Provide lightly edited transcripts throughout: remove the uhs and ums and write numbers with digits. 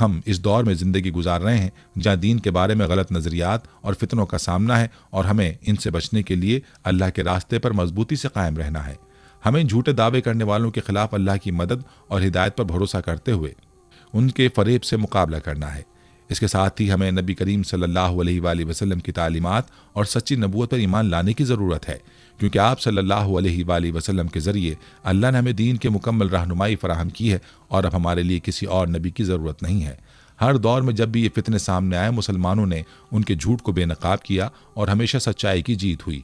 ہم اس دور میں زندگی گزار رہے ہیں جہاں دین کے بارے میں غلط نظریات اور فتنوں کا سامنا ہے، اور ہمیں ان سے بچنے کے لیے اللہ کے راستے پر مضبوطی سے قائم رہنا ہے۔ ہمیں جھوٹے دعوے کرنے والوں کے خلاف اللہ کی مدد اور ہدایت پر بھروسہ کرتے ہوئے ان کے فریب سے مقابلہ کرنا ہے۔ اس کے ساتھ ہی ہمیں نبی کریم صلی اللہ علیہ وآلہ وسلم کی تعلیمات اور سچی نبوت پر ایمان لانے کی ضرورت ہے، کیونکہ آپ صلی اللہ علیہ وآلہ وسلم کے ذریعے اللہ نے ہمیں دین کے مکمل رہنمائی فراہم کی ہے، اور اب ہمارے لیے کسی اور نبی کی ضرورت نہیں ہے۔ ہر دور میں جب بھی یہ فتنے سامنے آئے، مسلمانوں نے ان کے جھوٹ کو بے نقاب کیا اور ہمیشہ سچائی کی جیت ہوئی۔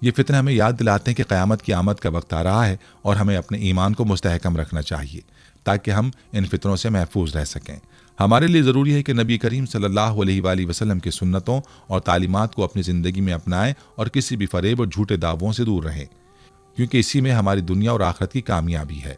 یہ فتنے ہمیں یاد دلاتے ہیں کہ قیامت کی آمد کا وقت آ رہا ہے، اور ہمیں اپنے ایمان کو مستحکم رکھنا چاہیے تاکہ ہم ان فتنوں سے محفوظ رہ سکیں۔ ہمارے لیے ضروری ہے کہ نبی کریم صلی اللہ علیہ وآلہ وسلم کی سنتوں اور تعلیمات کو اپنی زندگی میں اپنائیں اور کسی بھی فریب اور جھوٹے دعووں سے دور رہیں، کیونکہ اسی میں ہماری دنیا اور آخرت کی کامیابی ہے۔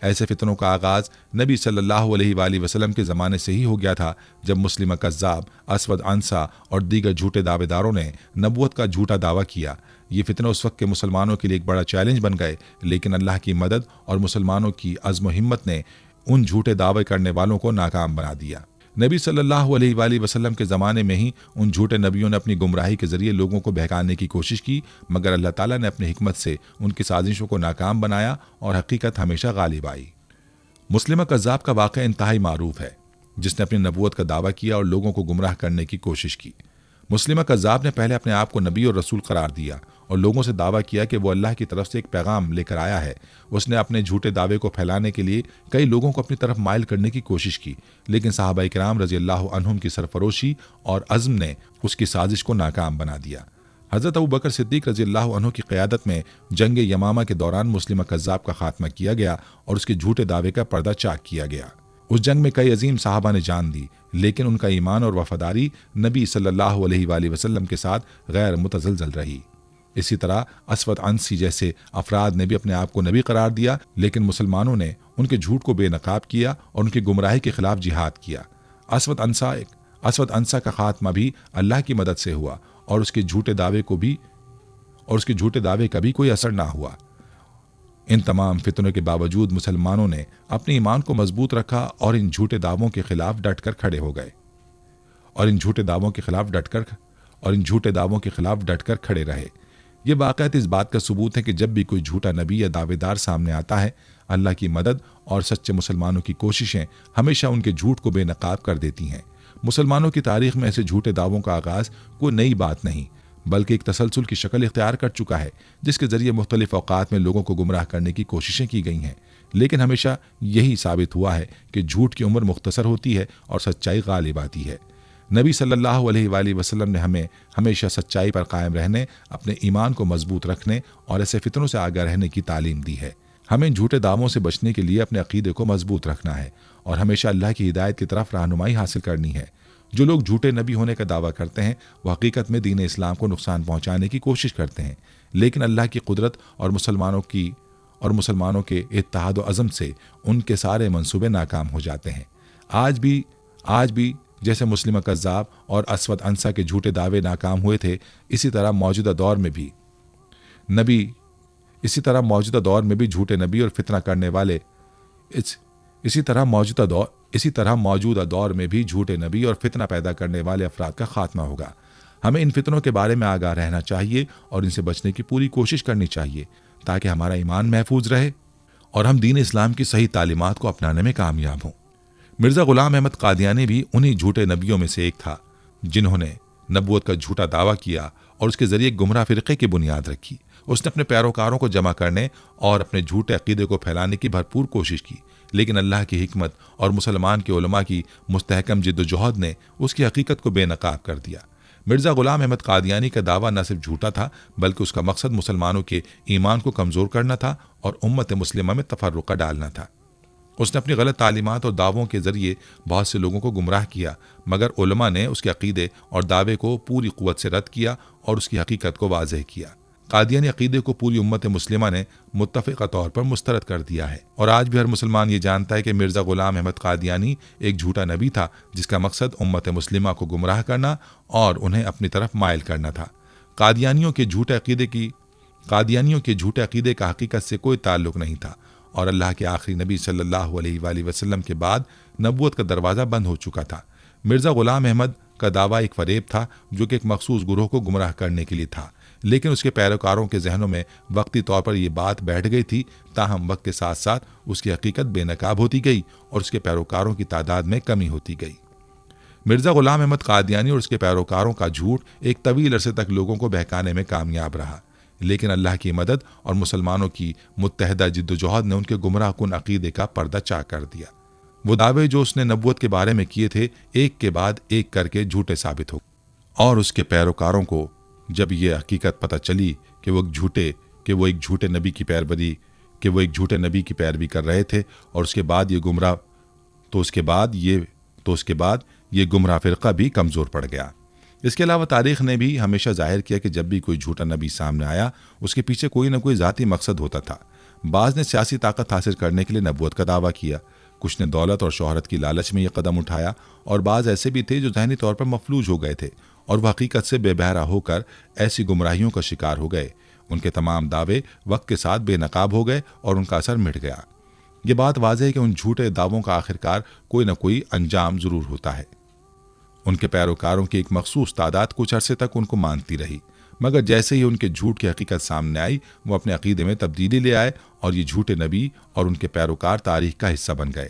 ایسے فتنوں کا آغاز نبی صلی اللہ علیہ وآلہ وسلم کے زمانے سے ہی ہو گیا تھا، جب مسلمہ کذاب، اسود عنسا اور دیگر جھوٹے دعوے داروں نے نبوت کا جھوٹا دعویٰ کیا۔ یہ فتنے اس وقت کے مسلمانوں کے لیے ایک بڑا چیلنج بن گئے، لیکن اللہ کی مدد اور مسلمانوں کی عزم و ہمت نے ان جھوٹے دعوے کرنے والوں کو ناکام بنا دیا۔ نبی صلی اللہ علیہ وآلہ وسلم کے زمانے میں ہی ان جھوٹے نبیوں نے اپنی گمراہی کے ذریعے لوگوں کو بہکانے کی کوشش کی، مگر اللہ تعالیٰ نے اپنی حکمت سے ان کی سازشوں کو ناکام بنایا اور حقیقت ہمیشہ غالب آئی۔ مسلمہ کذاب کا واقعہ انتہائی معروف ہے، جس نے اپنی نبوت کا دعویٰ کیا اور لوگوں کو گمراہ کرنے کی کوشش کی۔ مسلمہ کذاب نے پہلے اپنے آپ کو نبی اور رسول قرار دیا اور لوگوں سے دعویٰ کیا کہ وہ اللہ کی طرف سے ایک پیغام لے کر آیا ہے۔ اس نے اپنے جھوٹے دعوے کو پھیلانے کے لیے کئی لوگوں کو اپنی طرف مائل کرنے کی کوشش کی، لیکن صحابہ کرام رضی اللہ عنہم کی سرفروشی اور عزم نے اس کی سازش کو ناکام بنا دیا۔ حضرت ابوبکر صدیق رضی اللہ عنہ کی قیادت میں جنگ یمامہ کے دوران مسلمہ کذاب کا خاتمہ کیا گیا اور اس کے جھوٹے دعوے کا پردہ چاک کیا گیا۔ اس جنگ میں کئی عظیم صحابہ نے جان دی، لیکن ان کا ایمان اور وفاداری نبی صلی اللہ علیہ وآلہ وسلم کے ساتھ غیر متزلزل رہی۔ اسی طرح اسود عنسی جیسے افراد نے بھی اپنے آپ کو نبی قرار دیا، لیکن مسلمانوں نے ان کے جھوٹ کو بے نقاب کیا اور ان کی گمراہی کے خلاف جہاد کیا۔ اسود عنسا کا خاتمہ بھی اللہ کی مدد سے ہوا، اور اس کے جھوٹے دعوے کا بھی کوئی اثر نہ ہوا۔ ان تمام فتنوں کے باوجود مسلمانوں نے اپنے ایمان کو مضبوط رکھا اور ان جھوٹے دعووں کے خلاف ڈٹ کر کھڑے ہو گئے اور ان جھوٹے دعووں کے خلاف ڈٹ کر کھڑے رہے۔ یہ واقعات اس بات کا ثبوت ہے کہ جب بھی کوئی جھوٹا نبی یا دعوے دار سامنے آتا ہے، اللہ کی مدد اور سچے مسلمانوں کی کوششیں ہمیشہ ان کے جھوٹ کو بے نقاب کر دیتی ہیں۔ مسلمانوں کی تاریخ میں ایسے جھوٹے دعووں کا آغاز کوئی نئی بات نہیں، بلکہ ایک تسلسل کی شکل اختیار کر چکا ہے، جس کے ذریعے مختلف اوقات میں لوگوں کو گمراہ کرنے کی کوششیں کی گئی ہیں، لیکن ہمیشہ یہی ثابت ہوا ہے کہ جھوٹ کی عمر مختصر ہوتی ہے اور سچائی غالب آتی ہے۔ نبی صلی اللہ علیہ وآلہ وسلم نے ہمیں ہمیشہ سچائی پر قائم رہنے، اپنے ایمان کو مضبوط رکھنے اور ایسے فتنوں سے آگاہ رہنے کی تعلیم دی ہے۔ ہمیں جھوٹے دعووں سے بچنے کے لیے اپنے عقیدے کو مضبوط رکھنا ہے اور ہمیشہ اللہ کی ہدایت کی طرف رہنمائی حاصل کرنی ہے۔ جو لوگ جھوٹے نبی ہونے کا دعویٰ کرتے ہیں، وہ حقیقت میں دین اسلام کو نقصان پہنچانے کی کوشش کرتے ہیں، لیکن اللہ کی قدرت اور مسلمانوں کے اتحاد و عزم سے ان کے سارے منصوبے ناکام ہو جاتے ہیں۔ آج بھی جیسے مسلمہ کذاب اور اسود عنسا کے جھوٹے دعوے ناکام ہوئے تھے، اسی طرح موجودہ دور میں بھی جھوٹے نبی اور فتنہ کرنے والے موجودہ دور میں بھی جھوٹے نبی اور فتنہ پیدا کرنے والے افراد کا خاتمہ ہوگا۔ ہمیں ان فتنوں کے بارے میں آگاہ رہنا چاہیے اور ان سے بچنے کی پوری کوشش کرنی چاہیے تاکہ ہمارا ایمان محفوظ رہے اور ہم دین اسلام کی صحیح تعلیمات کو اپنانے میں کامیاب ہوں۔ مرزا غلام احمد قادیانی بھی انہی جھوٹے نبیوں میں سے ایک تھا، جنہوں نے نبوت کا جھوٹا دعویٰ کیا اور اس کے ذریعے گمراہ فرقے کی بنیاد رکھی۔ اس نے اپنے پیروکاروں کو جمع کرنے اور اپنے جھوٹے عقیدے کو پھیلانے کی بھرپور کوشش کی، لیکن اللہ کی حکمت اور مسلمان کے علماء کی مستحکم جد و جہد نے اس کی حقیقت کو بے نقاب کر دیا۔ مرزا غلام احمد قادیانی کا دعویٰ نہ صرف جھوٹا تھا، بلکہ اس کا مقصد مسلمانوں کے ایمان کو کمزور کرنا تھا اور امت مسلمہ میں تفرقہ ڈالنا تھا۔ اس نے اپنی غلط تعلیمات اور دعووں کے ذریعے بہت سے لوگوں کو گمراہ کیا، مگر علماء نے اس کے عقیدے اور دعوے کو پوری قوت سے رد کیا اور اس کی حقیقت کو واضح کیا۔ قادیانی عقیدے کو پوری امت مسلمہ نے متفقہ طور پر مسترد کر دیا ہے، اور آج بھی ہر مسلمان یہ جانتا ہے کہ مرزا غلام احمد قادیانی ایک جھوٹا نبی تھا، جس کا مقصد امت مسلمہ کو گمراہ کرنا اور انہیں اپنی طرف مائل کرنا تھا۔ قادیانیوں کے جھوٹے عقیدے کا حقیقت سے کوئی تعلق نہیں تھا، اور اللہ کے آخری نبی صلی اللہ علیہ وآلہ وسلم کے بعد نبوت کا دروازہ بند ہو چکا تھا۔ مرزا غلام احمد کا دعویٰ ایک فریب تھا جو کہ ایک مخصوص گروہ کو گمراہ کرنے کے لیے تھا، لیکن اس کے پیروکاروں کے ذہنوں میں وقتی طور پر یہ بات بیٹھ گئی تھی، تاہم وقت کے ساتھ ساتھ اس کی حقیقت بے نقاب ہوتی گئی اور اس کے پیروکاروں کی تعداد میں کمی ہوتی گئی۔ مرزا غلام احمد قادیانی اور اس کے پیروکاروں کا جھوٹ ایک طویل عرصے تک لوگوں کو بہکانے میں کامیاب رہا، لیکن اللہ کی مدد اور مسلمانوں کی متحدہ جدوجہد نے ان کے گمراہ کن عقیدے کا پردہ چاک کر دیا۔ وہ دعوے جو اس نے نبوت کے بارے میں کیے تھے ایک کے بعد ایک کر کے جھوٹے ثابت ہو، اور اس کے پیروکاروں کو جب یہ حقیقت پتہ چلی کہ وہ ایک جھوٹے نبی کی پیروی کر رہے تھے اور اس کے بعد یہ گمراہ فرقہ بھی کمزور پڑ گیا۔ اس کے علاوہ تاریخ نے بھی ہمیشہ ظاہر کیا کہ جب بھی کوئی جھوٹا نبی سامنے آیا اس کے پیچھے کوئی نہ کوئی ذاتی مقصد ہوتا تھا۔ بعض نے سیاسی طاقت حاصل کرنے کے لیے نبوت کا دعویٰ کیا، کچھ نے دولت اور شہرت کی لالچ میں یہ قدم اٹھایا، اور بعض ایسے بھی تھے جو ذہنی طور پر مفلوج ہو گئے تھے اور وہ حقیقت سے بے بہرا ہو کر ایسی گمراہیوں کا شکار ہو گئے۔ ان کے تمام دعوے وقت کے ساتھ بے نقاب ہو گئے اور ان کا اثر مٹ گیا۔ یہ بات واضح ہے کہ ان جھوٹے دعووں کا آخرکار کوئی نہ کوئی انجام ضرور ہوتا ہے۔ ان کے پیروکاروں کی ایک مخصوص تعداد کچھ عرصے تک ان کو مانتی رہی، مگر جیسے ہی ان کے جھوٹ کی حقیقت سامنے آئی وہ اپنے عقیدے میں تبدیلی لے آئے اور یہ جھوٹے نبی اور ان کے پیروکار تاریخ کا حصہ بن گئے۔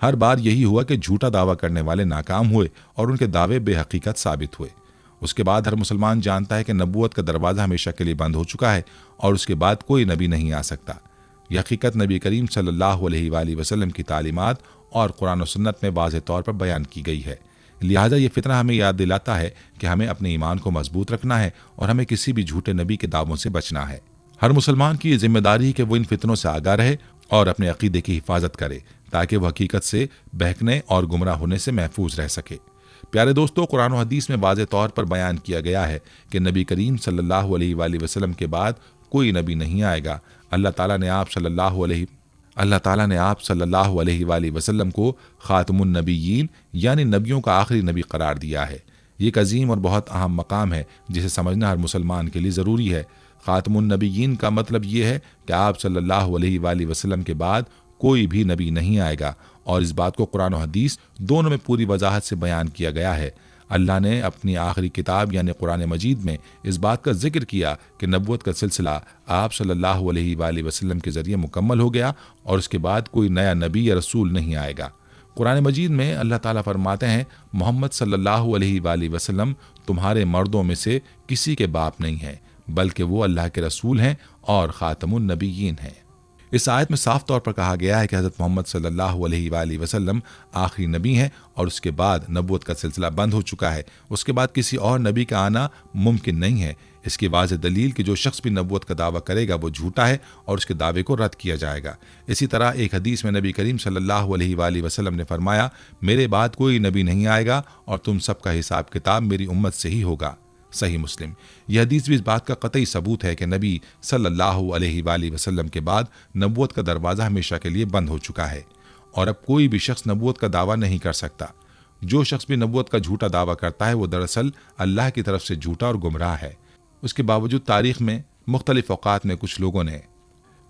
ہر بار یہی ہوا کہ جھوٹا دعویٰ کرنے والے ناکام ہوئے اور ان کے دعوے بے حقیقت ثابت ہوئے۔ اس کے بعد ہر مسلمان جانتا ہے کہ نبوت کا دروازہ ہمیشہ کے لیے بند ہو چکا ہے اور اس کے بعد کوئی نبی نہیں آ سکتا۔ یہ حقیقت نبی کریم صلی اللہ علیہ وآلہ وسلم کی تعلیمات اور قرآن و سنت میں واضح طور پر بیان کی گئی ہے۔ لہٰذا یہ فتنہ ہمیں یاد دلاتا ہے کہ ہمیں اپنے ایمان کو مضبوط رکھنا ہے اور ہمیں کسی بھی جھوٹے نبی کے دعووں سے بچنا ہے۔ ہر مسلمان کی یہ ذمہ داری ہے کہ وہ ان فتنوں سے آگاہ رہے اور اپنے عقیدے کی حفاظت کرے تاکہ وہ حقیقت سے بہکنے اور گمراہ ہونے سے محفوظ رہ سکے۔ پیارے دوستو، قرآن و حدیث میں واضح طور پر بیان کیا گیا ہے کہ نبی کریم صلی اللہ علیہ وآلہ وسلم کے بعد کوئی نبی نہیں آئے گا۔ اللہ تعالیٰ نے آپ صلی اللہ علیہ وآلہ وسلم کو خاتم النبیین یعنی نبیوں کا آخری نبی قرار دیا ہے۔ یہ ایک عظیم اور بہت اہم مقام ہے جسے سمجھنا ہر مسلمان کے لیے ضروری ہے۔ خاتم النبیین کا مطلب یہ ہے کہ آپ صلی اللہ علیہ وآلہ وسلم کے بعد کوئی بھی نبی نہیں آئے گا، اور اس بات کو قرآن و حدیث دونوں میں پوری وضاحت سے بیان کیا گیا ہے۔ اللہ نے اپنی آخری کتاب یعنی قرآن مجید میں اس بات کا ذکر کیا کہ نبوت کا سلسلہ آپ صلی اللہ علیہ وآلہ وسلم کے ذریعے مکمل ہو گیا اور اس کے بعد کوئی نیا نبی یا رسول نہیں آئے گا۔ قرآن مجید میں اللہ تعالیٰ فرماتے ہیں، محمد صلی اللہ علیہ وآلہ وسلم تمہارے مردوں میں سے کسی کے باپ نہیں ہیں، بلکہ وہ اللہ کے رسول ہیں اور خاتم النبیین ہیں۔ اس آیت میں صاف طور پر کہا گیا ہے کہ حضرت محمد صلی اللہ علیہ وآلہ وسلم آخری نبی ہیں اور اس کے بعد نبوت کا سلسلہ بند ہو چکا ہے۔ اس کے بعد کسی اور نبی کا آنا ممکن نہیں ہے۔ اس کی واضح دلیل کہ جو شخص بھی نبوت کا دعویٰ کرے گا وہ جھوٹا ہے اور اس کے دعوے کو رد کیا جائے گا۔ اسی طرح ایک حدیث میں نبی کریم صلی اللہ علیہ وآلہ وسلم نے فرمایا، میرے بعد کوئی نبی نہیں آئے گا اور تم سب کا حساب کتاب میری امت سے ہی ہوگا۔ صحیح مسلم۔ یہ حدیث بھی اس بات کا قطعی ثبوت ہے کہ نبی صلی اللہ علیہ وآلہ وسلم کے بعد نبوت کا دروازہ ہمیشہ کے لیے بند ہو چکا ہے اور اب کوئی بھی شخص نبوت کا دعویٰ نہیں کر سکتا۔ جو شخص بھی نبوت کا جھوٹا دعویٰ کرتا ہے وہ دراصل اللہ کی طرف سے جھوٹا اور گمراہ ہے۔ اس کے باوجود تاریخ میں مختلف اوقات میں کچھ لوگوں نے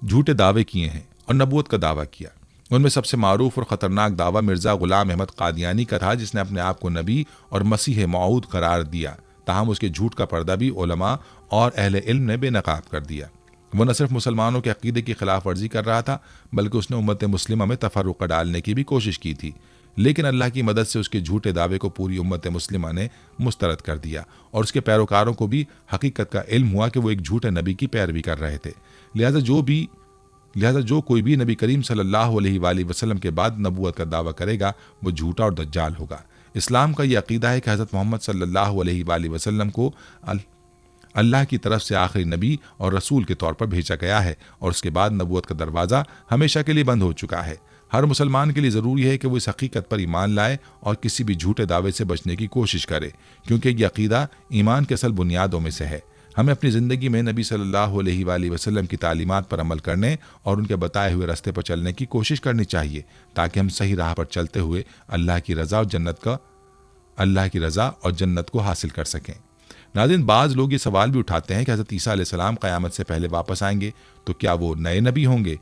جھوٹے دعوے کیے ہیں اور نبوت کا دعویٰ کیا۔ ان میں سب سے معروف اور خطرناک دعویٰ مرزا غلام احمد قادیانی کا تھا، جس نے اپنے آپ کو نبی اور مسیح موعود قرار دیا، تاہم اس کے جھوٹ کا پردہ بھی علماء اور اہل علم نے بے نقاب کر دیا۔ وہ نہ صرف مسلمانوں کے عقیدے کی خلاف ورزی کر رہا تھا بلکہ اس نے امت مسلمہ میں تفرقہ ڈالنے کی بھی کوشش کی تھی، لیکن اللہ کی مدد سے اس کے جھوٹے دعوے کو پوری امت مسلمہ نے مسترد کر دیا اور اس کے پیروکاروں کو بھی حقیقت کا علم ہوا کہ وہ ایک جھوٹے نبی کی پیروی کر رہے تھے۔ لہذا جو کوئی بھی نبی کریم صلی اللہ علیہ وآلہ وسلم کے بعد نبوت کا دعویٰ کرے گا وہ جھوٹا اور دجال ہوگا۔ اسلام کا یہ عقیدہ ہے کہ حضرت محمد صلی اللہ علیہ وآلہ وسلم کو اللہ کی طرف سے آخری نبی اور رسول کے طور پر بھیجا گیا ہے اور اس کے بعد نبوت کا دروازہ ہمیشہ کے لیے بند ہو چکا ہے۔ ہر مسلمان کے لیے ضروری ہے کہ وہ اس حقیقت پر ایمان لائے اور کسی بھی جھوٹے دعوے سے بچنے کی کوشش کرے، کیونکہ یہ عقیدہ ایمان کے اصل بنیادوں میں سے ہے۔ ہمیں اپنی زندگی میں نبی صلی اللہ علیہ وآلہ وسلم کی تعلیمات پر عمل کرنے اور ان کے بتائے ہوئے راستے پر چلنے کی کوشش کرنی چاہیے تاکہ ہم صحیح راہ پر چلتے ہوئے اللہ کی رضا اور جنت کو حاصل کر سکیں۔ ناظرین، بعض لوگ یہ سوال بھی اٹھاتے ہیں کہ حضرت عیسیٰ علیہ السلام قیامت سے پہلے واپس آئیں گے تو کیا وہ نئے نبی ہوں گے؟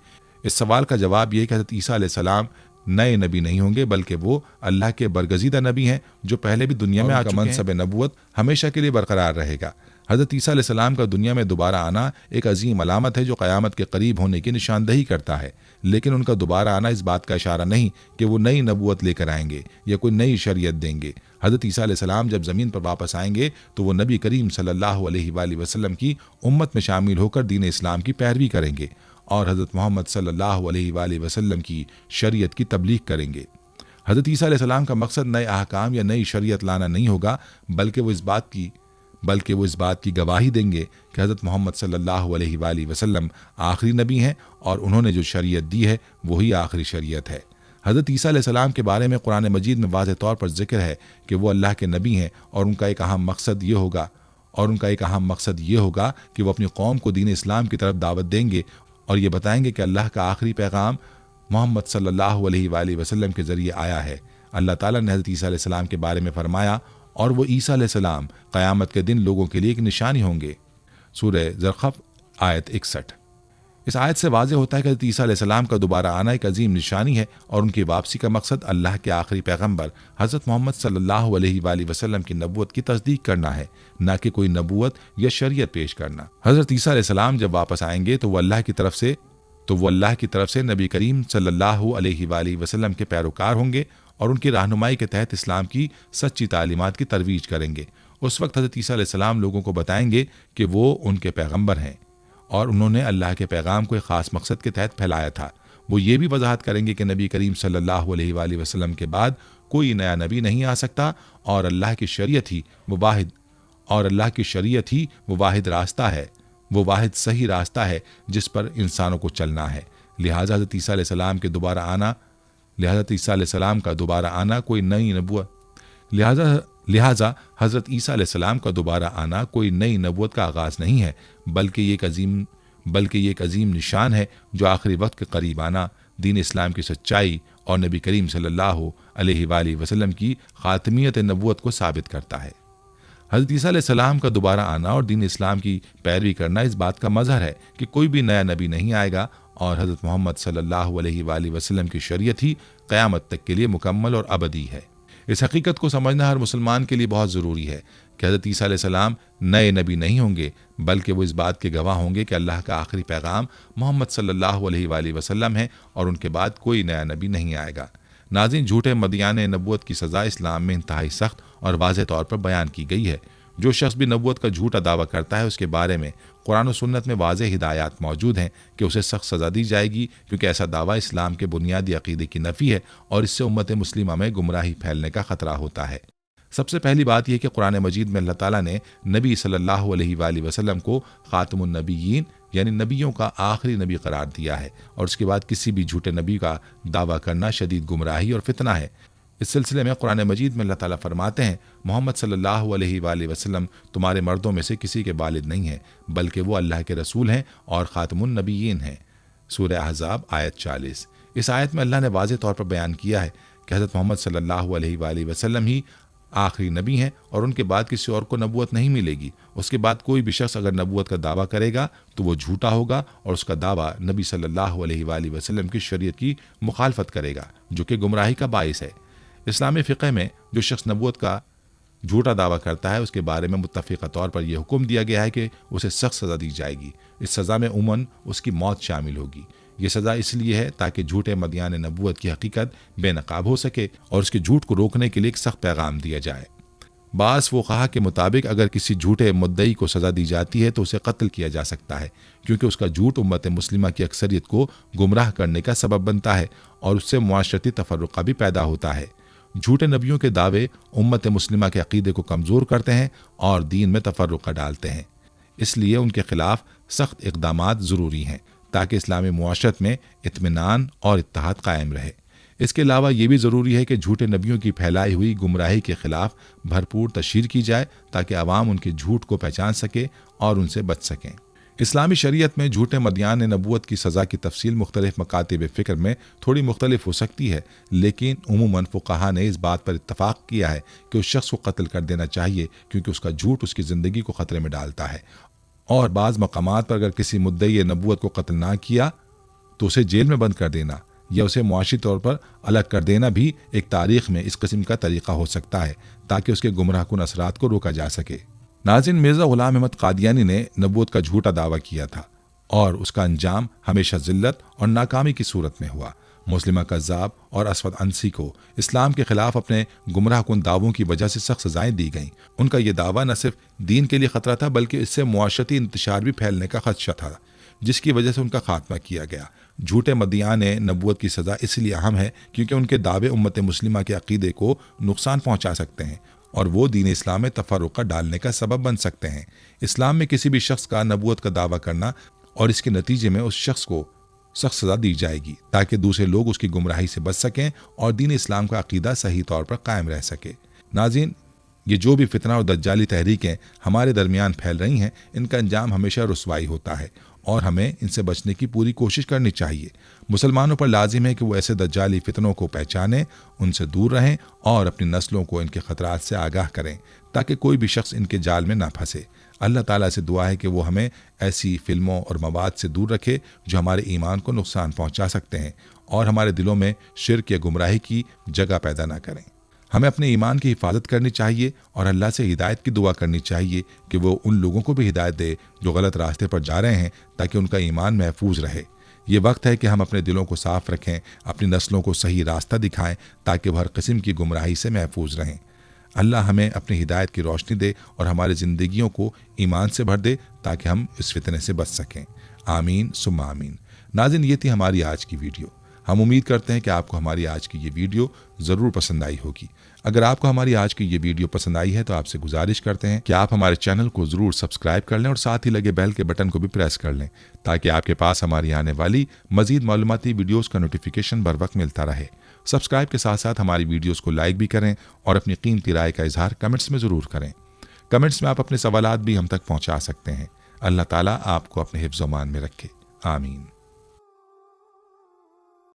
اس سوال کا جواب یہ ہے کہ حضرت عیسیٰ علیہ السلام نئے نبی نہیں ہوں گے، بلکہ وہ اللہ کے برگزیدہ نبی ہیں جو پہلے بھی دنیا میں آ چکے ہیں۔ منصب نبوت ہمیشہ کے لیے برقرار رہے گا۔ حضرت عیسیٰ علیہ السلام کا دنیا میں دوبارہ آنا ایک عظیم علامت ہے جو قیامت کے قریب ہونے کی نشاندہی کرتا ہے، لیکن ان کا دوبارہ آنا اس بات کا اشارہ نہیں کہ وہ نئی نبوت لے کر آئیں گے یا کوئی نئی شریعت دیں گے۔ حضرت عیسیٰ علیہ السلام جب زمین پر واپس آئیں گے تو وہ نبی کریم صلی اللہ علیہ وآلہ وسلم کی امت میں شامل ہو کر دین اسلام کی پیروی کریں گے اور حضرت محمد صلی اللہ علیہ وآلہ وسلم کی شریعت کی تبلیغ کریں گے۔ حضرت عیسیٰ علیہ السلام کا مقصد نئے احکام یا نئی شریعت لانا نہیں ہوگا، بلکہ وہ اس بات کی گواہی دیں گے کہ حضرت محمد صلی اللہ علیہ وآلہ وسلم آخری نبی ہیں اور انہوں نے جو شریعت دی ہے وہی آخری شریعت ہے۔ حضرت عیسیٰ علیہ السلام کے بارے میں قرآن مجید میں واضح طور پر ذکر ہے کہ وہ اللہ کے نبی ہیں اور ان کا ایک اہم مقصد یہ ہوگا کہ وہ اپنی قوم کو دین اسلام کی طرف دعوت دیں گے اور یہ بتائیں گے کہ اللہ کا آخری پیغام محمد صلی اللہ علیہ وآلہ وسلم کے ذریعے آیا ہے۔ اللہ تعالیٰ نے حضرت عیسیٰ علیہ السلام کے بارے میں فرمایا، اور وہ عیسیٰ علیہ السلام قیامت کے دن لوگوں کے لیے ایک نشانی ہوں گے۔ سورہ زخرف آیت 61۔ اس آیت سے واضح ہوتا ہے کہ حضرت عیسیٰ علیہ السلام کا دوبارہ آنا ایک عظیم نشانی ہے اور ان کی واپسی کا مقصد اللہ کے آخری پیغمبر حضرت محمد صلی اللہ علیہ وآلہ وسلم کی نبوت کی تصدیق کرنا ہے، نہ کہ کوئی نبوت یا شریعت پیش کرنا۔ حضرت عیسیٰ علیہ السلام جب واپس آئیں گے تو وہ اللہ کی طرف سے نبی کریم صلی اللہ علیہ وآلہ وسلم کے پیروکار ہوں گے اور ان کی رہنمائی کے تحت اسلام کی سچی تعلیمات کی ترویج کریں گے۔ اس وقت حضرت عیسیٰ علیہ السلام لوگوں کو بتائیں گے کہ وہ ان کے پیغمبر ہیں اور انہوں نے اللہ کے پیغام کو ایک خاص مقصد کے تحت پھیلایا تھا۔ وہ یہ بھی وضاحت کریں گے کہ نبی کریم صلی اللہ علیہ وآلہ وسلم کے بعد کوئی نیا نبی نہیں آ سکتا اور اللہ کی شریعت ہی وہ واحد راستہ ہے، وہ واحد صحیح راستہ ہے جس پر انسانوں کو چلنا ہے۔ لہٰذا حضرت عیسیٰ علیہ السلام کا دوبارہ آنا کوئی نئی نبوت کا آغاز نہیں ہے، بلکہ یہ ایک عظیم نشان ہے جو آخری وقت کے قریب آنا، دین اسلام کی سچائی اور نبی کریم صلی اللہ علیہ وآلہ وسلم کی خاتمیت نبوت کو ثابت کرتا ہے۔ حضرت عیسیٰ علیہ السلام کا دوبارہ آنا اور دین اسلام کی پیروی کرنا اس بات کا مظہر ہے کہ کوئی بھی نیا نبی نہیں آئے گا اور حضرت محمد صلی اللہ علیہ وآلہ وسلم کی شریعت ہی قیامت تک کے لیے مکمل اور ابدی ہے۔ اس حقیقت کو سمجھنا ہر مسلمان کے لیے بہت ضروری ہے کہ حضرت عیسیٰ علیہ السلام نئے نبی نہیں ہوں گے، بلکہ وہ اس بات کے گواہ ہوں گے کہ اللہ کا آخری پیغام محمد صلی اللہ علیہ وآلہ وسلم ہے اور ان کے بعد کوئی نیا نبی نہیں آئے گا۔ ناظرین، جھوٹے مدعیان نبوت کی سزا اسلام میں انتہائی سخت اور واضح طور پر بیان کی گئی ہے۔ جو شخص بھی نبوت کا جھوٹا دعویٰ کرتا ہے اس کے بارے میں قرآن و سنت میں واضح ہدایات موجود ہیں کہ اسے سخت سزا دی جائے گی، کیونکہ ایسا دعویٰ اسلام کے بنیادی عقیدے کی نفی ہے اور اس سے امت مسلمہ میں گمراہی پھیلنے کا خطرہ ہوتا ہے۔ سب سے پہلی بات یہ کہ قرآن مجید میں اللہ تعالیٰ نے نبی صلی اللہ علیہ وآلہ وسلم کو خاتم النبیین یعنی نبیوں کا آخری نبی قرار دیا ہے، اور اس کے بعد کسی بھی جھوٹے نبی کا دعویٰ کرنا شدید گمراہی اور فتنہ ہے۔ اس سلسلے میں قرآن مجید میں اللہ تعالیٰ فرماتے ہیں، محمد صلی اللہ علیہ وآلہ وسلم تمہارے مردوں میں سے کسی کے والد نہیں ہیں، بلکہ وہ اللہ کے رسول ہیں اور خاتم النبیین ہیں۔ سورہ احزاب آیت 40۔ اس آیت میں اللہ نے واضح طور پر بیان کیا ہے کہ حضرت محمد صلی اللہ علیہ وآلہ وسلم ہی آخری نبی ہیں اور ان کے بعد کسی اور کو نبوت نہیں ملے گی۔ اس کے بعد کوئی بھی شخص اگر نبوت کا دعویٰ کرے گا تو وہ جھوٹا ہوگا اور اس کا دعویٰ نبی صلی اللہ علیہ وآلہ وسلم کی شریعت کی مخالفت کرے گا، جو کہ گمراہی کا باعث ہے۔ اسلامی فقہ میں جو شخص نبوت کا جھوٹا دعویٰ کرتا ہے اس کے بارے میں متفقہ طور پر یہ حکم دیا گیا ہے کہ اسے سخت سزا دی جائے گی۔ اس سزا میں عموماً اس کی موت شامل ہوگی۔ یہ سزا اس لیے ہے تاکہ جھوٹے مدعیان نبوت کی حقیقت بے نقاب ہو سکے اور اس کے جھوٹ کو روکنے کے لیے ایک سخت پیغام دیا جائے۔ بعض فقہا کے مطابق اگر کسی جھوٹے مدعی کو سزا دی جاتی ہے تو اسے قتل کیا جا سکتا ہے، کیونکہ اس کا جھوٹ امت مسلمہ کی اکثریت کو گمراہ کرنے کا سبب بنتا ہے اور اس سے معاشرتی تفرقہ بھی پیدا ہوتا ہے۔ جھوٹے نبیوں کے دعوے امت مسلمہ کے عقیدے کو کمزور کرتے ہیں اور دین میں تفرقہ ڈالتے ہیں، اس لیے ان کے خلاف سخت اقدامات ضروری ہیں تاکہ اسلامی معاشرت میں اطمینان اور اتحاد قائم رہے۔ اس کے علاوہ یہ بھی ضروری ہے کہ جھوٹے نبیوں کی پھیلائی ہوئی گمراہی کے خلاف بھرپور تشہیر کی جائے تاکہ عوام ان کے جھوٹ کو پہچان سکے اور ان سے بچ سکیں۔ اسلامی شریعت میں جھوٹے مدعیان نبوت کی سزا کی تفصیل مختلف مکاتب فکر میں تھوڑی مختلف ہو سکتی ہے، لیکن عموماً فقہا نے اس بات پر اتفاق کیا ہے کہ اس شخص کو قتل کر دینا چاہیے، کیونکہ اس کا جھوٹ اس کی زندگی کو خطرے میں ڈالتا ہے۔ اور بعض مقامات پر اگر کسی مدعی نبوت کو قتل نہ کیا تو اسے جیل میں بند کر دینا یا اسے معاشی طور پر الگ کر دینا بھی ایک تاریخ میں اس قسم کا طریقہ ہو سکتا ہے، تاکہ اس کے گمراہ کن اثرات کو روکا جا سکے۔ ناظرین، مرزا غلام احمد قادیانی نے نبوت کا جھوٹا دعویٰ کیا تھا اور اس کا انجام ہمیشہ ذلت اور ناکامی کی صورت میں ہوا۔ مسلمہ کذاب اور اسود انسی کو اسلام کے خلاف اپنے گمراہ کن دعووں کی وجہ سے سخت سزائیں دی گئیں۔ ان کا یہ دعویٰ نہ صرف دین کے لیے خطرہ تھا، بلکہ اس سے معاشرتی انتشار بھی پھیلنے کا خدشہ تھا، جس کی وجہ سے ان کا خاتمہ کیا گیا۔ جھوٹے مدعیان نبوت کی سزا اس لیے اہم ہے کیونکہ ان کے دعوے امت مسلمہ کے عقیدے کو نقصان پہنچا سکتے ہیں اور وہ دین اسلام میں تفرقہ ڈالنے کا سبب بن سکتے ہیں۔ اسلام میں کسی بھی شخص کا نبوت کا دعویٰ کرنا اور اس کے نتیجے میں اس شخص کو سخت سزا دی جائے گی، تاکہ دوسرے لوگ اس کی گمراہی سے بچ سکیں اور دین اسلام کا عقیدہ صحیح طور پر قائم رہ سکے۔ ناظرین، یہ جو بھی فتنہ اور دجالی تحریکیں ہمارے درمیان پھیل رہی ہیں، ان کا انجام ہمیشہ رسوائی ہوتا ہے اور ہمیں ان سے بچنے کی پوری کوشش کرنی چاہیے۔ مسلمانوں پر لازم ہے کہ وہ ایسے دجالی فتنوں کو پہچانیں، ان سے دور رہیں اور اپنی نسلوں کو ان کے خطرات سے آگاہ کریں، تاکہ کوئی بھی شخص ان کے جال میں نہ پھنسے۔ اللہ تعالیٰ سے دعا ہے کہ وہ ہمیں ایسی فلموں اور مواد سے دور رکھے جو ہمارے ایمان کو نقصان پہنچا سکتے ہیں اور ہمارے دلوں میں شرک یا گمراہی کی جگہ پیدا نہ کریں۔ ہمیں اپنے ایمان کی حفاظت کرنی چاہیے اور اللہ سے ہدایت کی دعا کرنی چاہیے کہ وہ ان لوگوں کو بھی ہدایت دے جو غلط راستے پر جا رہے ہیں، تاکہ ان کا ایمان محفوظ رہے۔ یہ وقت ہے کہ ہم اپنے دلوں کو صاف رکھیں، اپنی نسلوں کو صحیح راستہ دکھائیں تاکہ وہ ہر قسم کی گمراہی سے محفوظ رہیں۔ اللہ ہمیں اپنی ہدایت کی روشنی دے اور ہماری زندگیوں کو ایمان سے بھر دے تاکہ ہم اس فتنے سے بچ سکیں۔ آمین ثم آمین۔ ناظرین، یہ تھی ہماری آج کی ویڈیو۔ ہم امید کرتے ہیں کہ آپ کو ہماری آج کی یہ ویڈیو ضرور پسند آئی ہوگی۔ اگر آپ کو ہماری آج کی یہ ویڈیو پسند آئی ہے تو آپ سے گزارش کرتے ہیں کہ آپ ہمارے چینل کو ضرور سبسکرائب کر لیں اور ساتھ ہی لگے بیل کے بٹن کو بھی پریس کر لیں، تاکہ آپ کے پاس ہماری آنے والی مزید معلوماتی ویڈیوز کا نوٹیفیکیشن بر وقت ملتا رہے۔ سبسکرائب کے ساتھ ساتھ ہماری ویڈیوز کو لائک بھی کریں اور اپنی قیمتی رائے کا اظہار کمنٹس میں ضرور کریں۔ کمنٹس میں آپ اپنے سوالات بھی ہم تک پہنچا سکتے ہیں۔ اللہ تعالیٰ آپ کو اپنے حفظ و امان میں رکھے۔ آمین۔